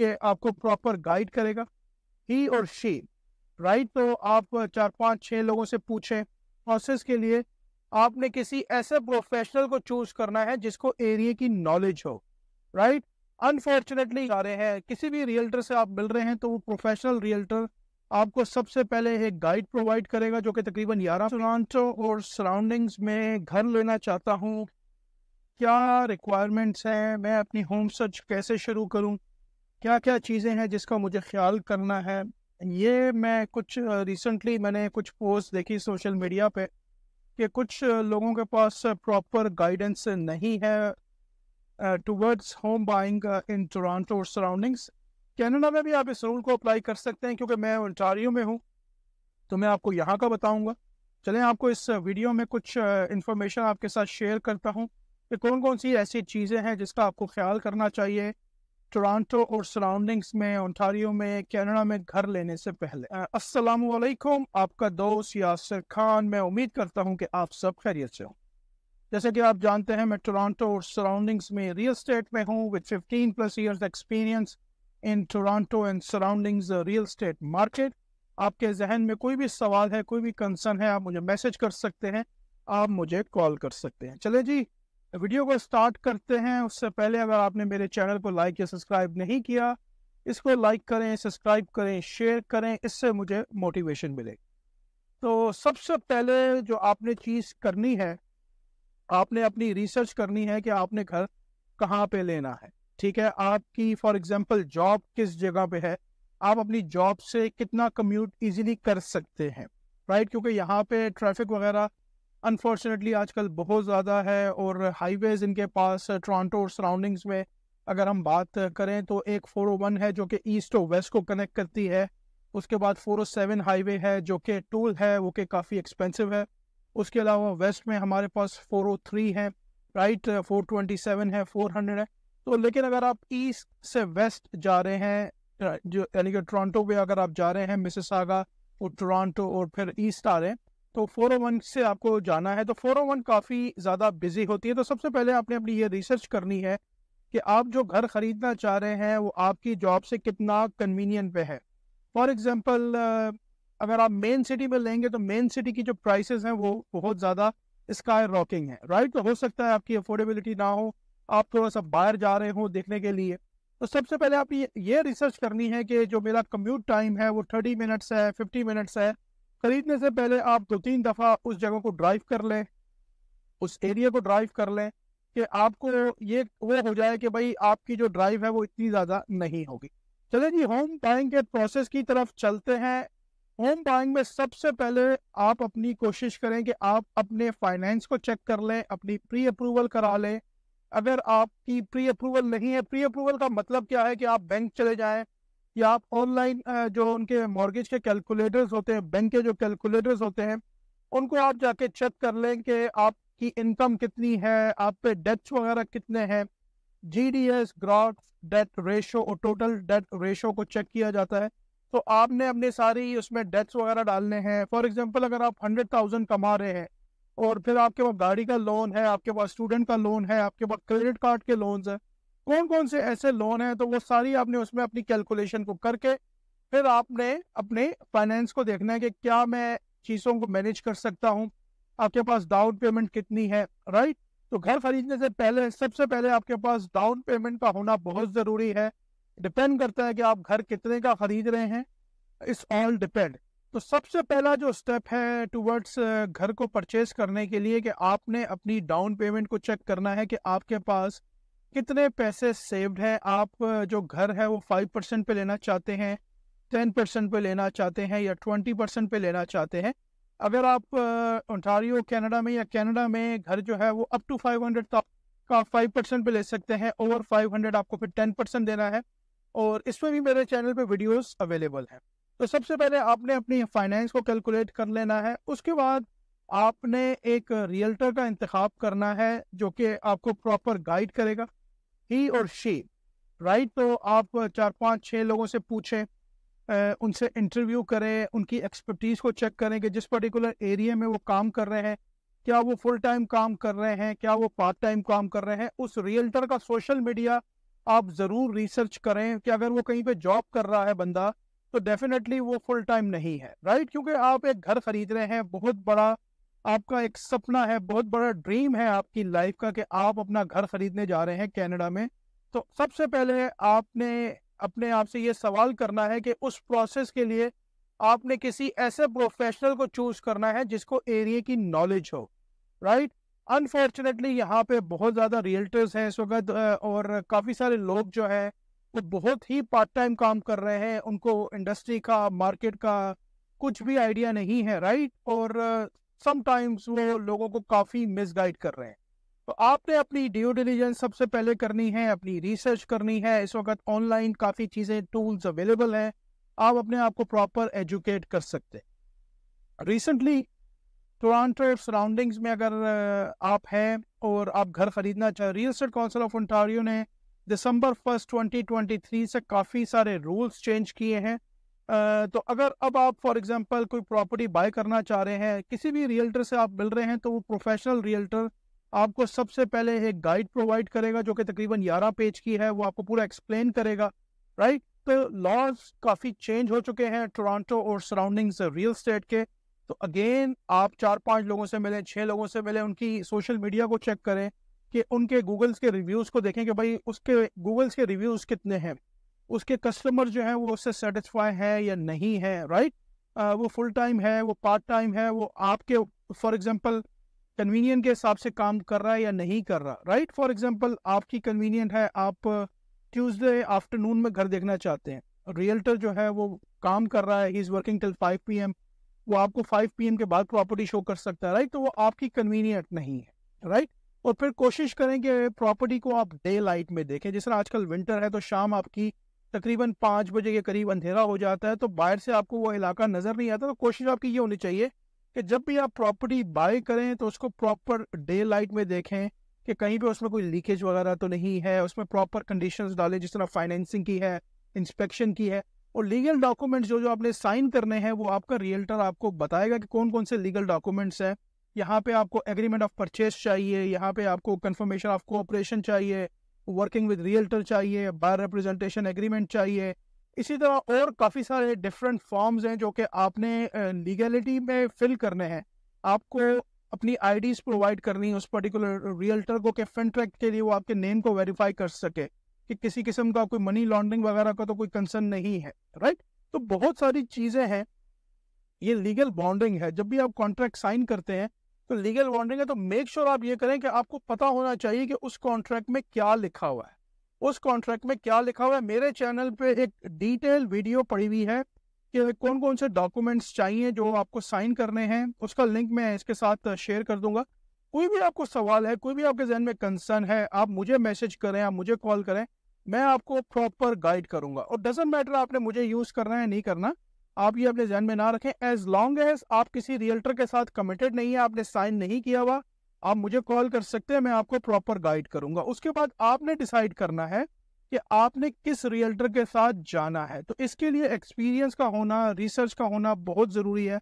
कि आपको proper guide करेगा, ही और शी, राइट। तो आप 4 5 6 लोगों से पूछें। प्रोसेस के लिए आपने किसी ऐसे प्रोफेशनल को चूज करना है जिसको एरिया की नॉलेज हो, राइट। अनफॉर्चुनेटली आ रहे हैं किसी भी रियल्टर से आप मिल रहे हैं तो वो प्रोफेशनल रियल्टर आपको सबसे पहले एक गाइड प्रोवाइड करेगा जो कि तकरीबन 11 टोरंटो और सराउंडिंग्स में घर लेना चाहता हूँ, क्या रिक्वायरमेंट्स हैं, मैं अपनी होम सर्च कैसे शुरू करूँ, क्या क्या चीज़ें हैं जिसका मुझे ख्याल करना है। ये मैं कुछ रिसेंटली मैंने कुछ पोस्ट देखी सोशल मीडिया पे कि कुछ लोगों के पास प्रॉपर गाइडेंस नहीं है towards home buying in Toronto और सराउंडिंग्स। कनाडा में भी आप इस रूल को अप्लाई कर सकते हैं, क्योंकि मैं ओंटारियो में हूँ तो मैं आपको यहाँ का बताऊँगा। चलें आपको इस वीडियो में कुछ इन्फॉर्मेशन आपके साथ शेयर करता हूँ कि कौन कौन सी ऐसी चीज़ें हैं जिसका आपको ख्याल करना चाहिए टोरंटो और सराउंडिंग्स में, ओंटारियो में, कनाडा में घर लेने से पहले। अस्सलाम वालेकुम, आपका दोस्त यासिर खान। मैं उम्मीद करता हूं कि आप सब खैरियत से हो। जैसे कि आप जानते हैं मैं टोरंटो और सराउंडिंग्स में रियल एस्टेट में हूं with 15+ years experience in Toronto and surroundings real estate market. आपके जहन में कोई भी सवाल है, कोई भी कंसर्न है, आप मुझे मैसेज कर सकते हैं, आप मुझे कॉल कर सकते हैं। चले जी वीडियो को स्टार्ट करते हैं। उससे पहले अगर आपने मेरे चैनल को लाइक या सब्सक्राइब नहीं किया, इसको लाइक करें, सब्सक्राइब करें, शेयर करें, इससे मुझे मोटिवेशन मिलेगी। तो सबसे पहले जो आपने चीज़ करनी है, आपने अपनी रिसर्च करनी है कि आपने घर कहाँ पे लेना है। ठीक है, आपकी फॉर एग्जांपल जॉब किस जगह पे है, आप अपनी जॉब से कितना कम्यूट इजीली कर सकते हैं, राइट। क्योंकि यहाँ पे ट्रैफिक वगैरह अनफॉर्चुनेटली आजकल बहुत ज़्यादा है और हाईवेज इनके पास टोरंटो और सराउंडिंग्स में अगर हम बात करें तो एक 401 है जो कि ईस्ट और वेस्ट को कनेक्ट करती है। उसके बाद 407 हाईवे है जो कि टूल है, वो कि काफ़ी एक्सपेंसिव है। उसके अलावा वेस्ट में हमारे पास 403 है, राइट, 427 है, 400 है। तो लेकिन अगर आप ईस्ट से वेस्ट जा रहे हैं, जो यानी कि टोरंटो पे अगर आप जा रहे हैं मिसिसागा और टोरंटो और फिर ईस्ट आ रहे हैं तो 401 से आपको जाना है। तो 401 काफ़ी ज़्यादा बिजी होती है। तो सबसे पहले आपने अपनी ये रिसर्च करनी है कि आप जो घर ख़रीदना चाह रहे हैं वो आपकी जॉब से कितना कन्वीनियंट पे है। फॉर एग्जांपल अगर आप मेन सिटी में लेंगे तो मेन सिटी की जो प्राइसेस हैं वो बहुत ज़्यादा स्काई रॉकिंग है, राइट। तो हो सकता है आपकी अफोर्डेबिलिटी ना हो, आप थोड़ा सा बाहर जा रहे हो देखने के लिए। तो सबसे पहले आप ये रिसर्च करनी है कि जो मेरा कम्यूट टाइम है वो 30 मिनट्स है, 50 मिनट्स है। खरीदने से पहले आप 2-3 दफ़ा उस जगह को ड्राइव कर लें, उस एरिया को ड्राइव कर लें कि आपको ये वो हो जाए कि भाई आपकी जो ड्राइव है वो इतनी ज़्यादा नहीं होगी। चलिए जी होम बाइंग के प्रोसेस की तरफ चलते हैं। होम बाइंग में सबसे पहले आप अपनी कोशिश करें कि आप अपने फाइनेंस को चेक कर लें, अपनी प्री अप्रूवल करा लें। अगर आपकी प्री अप्रूवल नहीं है, प्री अप्रूवल का मतलब क्या है कि आप बैंक चले जाएं या आप ऑनलाइन जो उनके मॉर्गेज के कैलकुलेटर्स होते हैं, बैंक के जो कैलकुलेटर्स होते हैं, उनको आप जाके चेक कर लें कि आपकी इनकम कितनी है, आप पे डेट्स वगैरह कितने हैं। GDS ग्रॉस डेट रेशो और टोटल डेट रेशो को चेक किया जाता है। तो आपने अपने सारी उसमें डेट्स वगैरह डालने हैं। फॉर एग्जांपल अगर आप 100,000 कमा रहे हैं और फिर आपके पास गाड़ी का लोन है, आपके पास स्टूडेंट का लोन है, आपके पास क्रेडिट कार्ड के लोन्स हैं, कौन कौन से ऐसे लोन हैं, तो वो सारी आपने उसमें अपनी कैलकुलेशन को करके फिर आपने अपने फाइनेंस को देखना है कि क्या मैं चीज़ों को मैनेज कर सकता हूँ, आपके पास डाउन पेमेंट कितनी है, राइट। तो घर खरीदने से पहले सबसे पहले आपके पास डाउन पेमेंट का होना बहुत ज़रूरी है। डिपेंड करता है कि आप घर कितने का खरीद रहे हैं, इट्स ऑल डिपेंड। तो सबसे पहला जो स्टेप है टुवर्ड्स घर को परचेज करने के लिए कि आपने अपनी डाउन पेमेंट को चेक करना है कि आपके पास कितने पैसे सेव्ड हैं। आप जो घर है वो 5% पे लेना चाहते हैं, 10% पे लेना चाहते हैं या 20% पे लेना चाहते हैं। अगर आप ओंटारियो कनाडा में या कनाडा में घर जो है वो अप टू 500 का 5% पे ले सकते हैं, ओवर 500 आपको फिर 10% देना है। और इसमें भी मेरे चैनल पे वीडियोस अवेलेबल हैं। तो सबसे पहले आपने अपनी फाइनेंस को कैलकुलेट कर लेना है। उसके बाद आपने एक रियल्टर का इंतखाब करना है जो कि आपको प्रॉपर गाइड करेगा, ही और शी, राइट। तो आप 4 5 6 लोगों से पूछें, उनसे इंटरव्यू करें, उनकी एक्सपर्टीज़ को चेक करें कि जिस पर्टिकुलर एरिया में वो काम कर रहे हैं क्या वो फुल टाइम काम कर रहे हैं, क्या वो पार्ट टाइम काम कर रहे हैं। उस रियल्टर का सोशल मीडिया आप ज़रूर रिसर्च करें कि अगर वो कहीं पे जॉब कर रहा है बंदा तो डेफिनेटली वो फुल टाइम नहीं है, राइट? क्योंकि आप एक घर खरीद रहे हैं, बहुत बड़ा आपका एक सपना है, बहुत बड़ा ड्रीम है आपकी लाइफ का कि आप अपना घर खरीदने जा रहे हैं कनाडा में। तो सबसे पहले आपने अपने आप से ये सवाल करना है कि उस प्रोसेस के लिए आपने किसी ऐसे प्रोफेशनल को चूज करना है जिसको एरिया की नॉलेज हो, राइट? अनफॉर्चुनेटली यहाँ पे बहुत ज़्यादा रियल्टर्स हैं इस वक्त, और काफ़ी सारे लोग जो है वो बहुत ही पार्ट टाइम काम कर रहे हैं, उनको इंडस्ट्री का, मार्केट का कुछ भी आइडिया नहीं है, राइट? और समटाइम्स वो लोगों को काफ़ी मिसगाइड कर रहे हैं। तो आपने अपनी ड्यू डिलिजेंस सबसे पहले करनी है, अपनी रिसर्च करनी है। इस वक्त ऑनलाइन काफ़ी चीज़ें, टूल्स अवेलेबल हैं, आप अपने आप को प्रॉपर एजुकेट कर सकते हैं। रिसेंटली टोरंटो सराउंडिंग्स में अगर आप हैं और आप घर खरीदना चाहें, real estate council of Ontario ने दिसंबर 1 2023 से काफ़ी सारे रूल्स चेंज किए हैं। तो अगर अब आप फॉर एग्जांपल कोई प्रॉपर्टी बाय करना चाह रहे हैं, किसी भी रियल्टर से आप मिल रहे हैं, तो वो प्रोफेशनल रियल्टर आपको सबसे पहले एक गाइड प्रोवाइड करेगा जो कि तकरीबन 11 पेज की है। वो आपको पूरा एक्सप्लेन करेगा, राइट? तो लॉज काफ़ी चेंज हो चुके हैं टोरंटो और सराउंडिंग्स रियल एस्टेट के। तो अगेन आप 4-5 लोगों से मिलें, 6 लोगों से मिलें, उनकी सोशल मीडिया को चेक करें कि उनके गूगल्स के रिव्यूज़ को देखें कि भाई उसके गूगल्स के रिव्यूज़ कितने हैं, उसके कस्टमर जो हैं वो उससे सेटिस्फाई है या नहीं है, राइट? वो फुल टाइम है, वो पार्ट टाइम है, वो आपके फॉर एग्जांपल कन्वीनियंट के हिसाब से काम कर रहा है या नहीं कर रहा, राइट? फॉर एग्जांपल आपकी कन्वीनियंट है, आप ट्यूसडे आफ्टरनून में घर देखना चाहते हैं, रियल्टर जो है वो काम कर रहा है, he is working till 5 PM, वो आपको 5 PM के बाद प्रॉपर्टी शो कर सकता है, राइट? तो वो आपकी कन्वीनियंट नहीं है, राइट? और फिर कोशिश करें कि प्रॉपर्टी को आप डे लाइट में देखें। जिस तरह आजकल विंटर है तो शाम आपकी तकरीबन 5 बजे के करीब अंधेरा हो जाता है, तो बाहर से आपको वो इलाका नज़र नहीं आता। तो कोशिश आपकी ये होनी चाहिए कि जब भी आप प्रॉपर्टी बाय करें तो उसको प्रॉपर डे लाइट में देखें कि कहीं पे उसमें कोई लीकेज वगैरह तो नहीं है, उसमें प्रॉपर कंडीशंस डालें, जिस तरह फाइनेंसिंग की है, इंस्पेक्शन की है, और लीगल डॉक्यूमेंट्स जो जो आपने साइन करने हैं वो आपका रियल्टर आपको बताएगा कि कौन कौन से लीगल डॉक्यूमेंट्स हैं। यहाँ पे आपको एग्रीमेंट ऑफ परचेज चाहिए, यहाँ पे आपको कंफर्मेशन ऑफ कोऑपरेशन चाहिए, वर्किंग विद रियल्टर चाहिए, बायर रिप्रेजेंटेशन एग्रीमेंट चाहिए। इसी तरह और काफ़ी सारे डिफरेंट फॉर्म्स हैं जो कि आपने लीगलिटी में फिल करने हैं। आपको अपनी आईडीज प्रोवाइड करनी है उस पर्टिकुलर रियल्टर को कि फिनट्रैक के लिए वो आपके नेम को वेरीफाई कर सके कि किसी किस्म का कोई मनी लॉन्ड्रिंग वगैरह का तो कोई कंसर्न नहीं है, राइट? तो बहुत सारी चीज़ें हैं, ये लीगल बॉन्डिंग है। जब भी आप कॉन्ट्रैक्ट साइन करते हैं तो लीगल बॉन्डिंग है, तो मेक श्योर आप ये करें कि आपको पता होना चाहिए कि उस कॉन्ट्रैक्ट में क्या लिखा हुआ है, उस कॉन्ट्रैक्ट में क्या लिखा हुआ है। मेरे चैनल पे एक डिटेल वीडियो पड़ी हुई है कि कौन कौन से डॉक्यूमेंट्स चाहिए जो आपको साइन करने हैं, उसका लिंक मैं इसके साथ शेयर कर दूंगा। कोई भी आपको सवाल है, कोई भी आपके जहन में कंसर्न है, आप मुझे मैसेज करें, आप मुझे कॉल करें, मैं आपको प्रॉपर गाइड करूंगा। और डजंट मैटर आपने मुझे यूज़ करना है नहीं करना, आप ये अपने जहन में ना रखें। एज लॉन्ग एज आप किसी रियल्टर के साथ कमिटेड नहीं है, आपने साइन नहीं किया हुआ, आप मुझे कॉल कर सकते हैं, मैं आपको प्रॉपर गाइड करूंगा। उसके बाद आपने डिसाइड करना है कि आपने किस रियल्टर के साथ जाना है। तो इसके लिए एक्सपीरियंस का होना, रिसर्च का होना बहुत ज़रूरी है,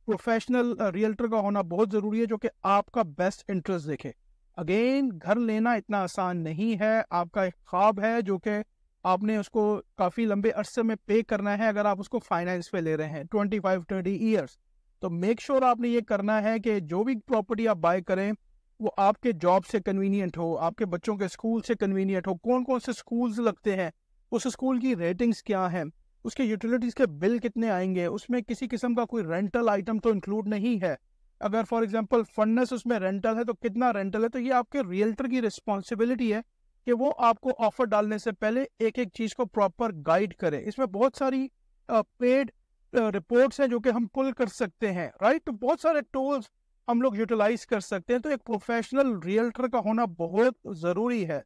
प्रोफेशनल रियल्टर का होना बहुत ज़रूरी है जो कि आपका बेस्ट इंटरेस्ट देखे। अगेन, घर लेना इतना आसान नहीं है, आपका एक ख्वाब है जो कि आपने उसको काफ़ी लंबे अरसे में पे करना है। अगर आप उसको फाइनेंस पे ले रहे हैं 25-30 ईयर्स, तो मेक श्योर आपने ये करना है कि जो भी प्रॉपर्टी आप बाय करें वो आपके जॉब से कन्वीनियंट हो, आपके बच्चों के स्कूल से कन्वीनियंट हो। कौन कौन से स्कूल्स लगते हैं, उस स्कूल की रेटिंग्स क्या हैं, उसके यूटिलिटीज़ के बिल कितने आएंगे, उसमें किसी किस्म का कोई रेंटल आइटम तो इंक्लूड नहीं है। अगर फॉर एग्जांपल फर्नेस उसमें रेंटल है तो कितना रेंटल है। तो ये आपके रियल्टर की रिस्पॉन्सिबिलिटी है कि वो आपको ऑफर डालने से पहले एक एक चीज़ को प्रॉपर गाइड करे। इसमें बहुत सारी पेड रिपोर्ट्स हैं जो कि हम पुल कर सकते हैं, राइट? तो बहुत सारे टूल्स हम लोग यूटिलाइज कर सकते हैं। तो एक प्रोफेशनल रियल्टर का होना बहुत ज़रूरी है।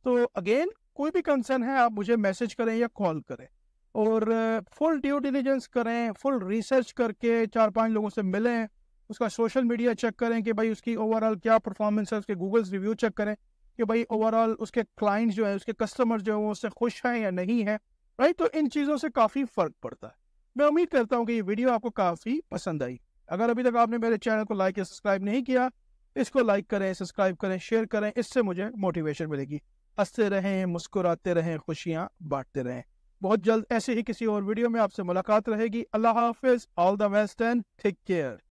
तो अगेन, कोई भी कंसर्न है आप मुझे मैसेज करें या कॉल करें, और फुल ड्यू डिलिजेंस करें, फुल रिसर्च करके 4-5 लोगों से मिलें, उसका सोशल मीडिया चेक करें कि भाई उसकी ओवरऑल क्या परफॉर्मेंस है, उसके गूगल्स रिव्यू चेक करें कि भाई ओवरऑल उसके क्लाइंट्स जो है, उसके कस्टमर जो है वो उससे खुश हैं या नहीं है, राइट? तो इन चीज़ों से काफ़ी फ़र्क पड़ता है। मैं उम्मीद करता हूँ कि ये वीडियो आपको काफ़ी पसंद आई। अगर अभी तक आपने मेरे चैनल को लाइक या सब्सक्राइब नहीं किया, इसको लाइक करें, सब्सक्राइब करें, शेयर करें, इससे मुझे मोटिवेशन मिलेगी। हंसते रहें, मुस्कुराते रहें, खुशियाँ बांटते रहें। बहुत जल्द ऐसे ही किसी और वीडियो में आपसे मुलाकात रहेगी। अल्लाह हाफिज, all the best and take care.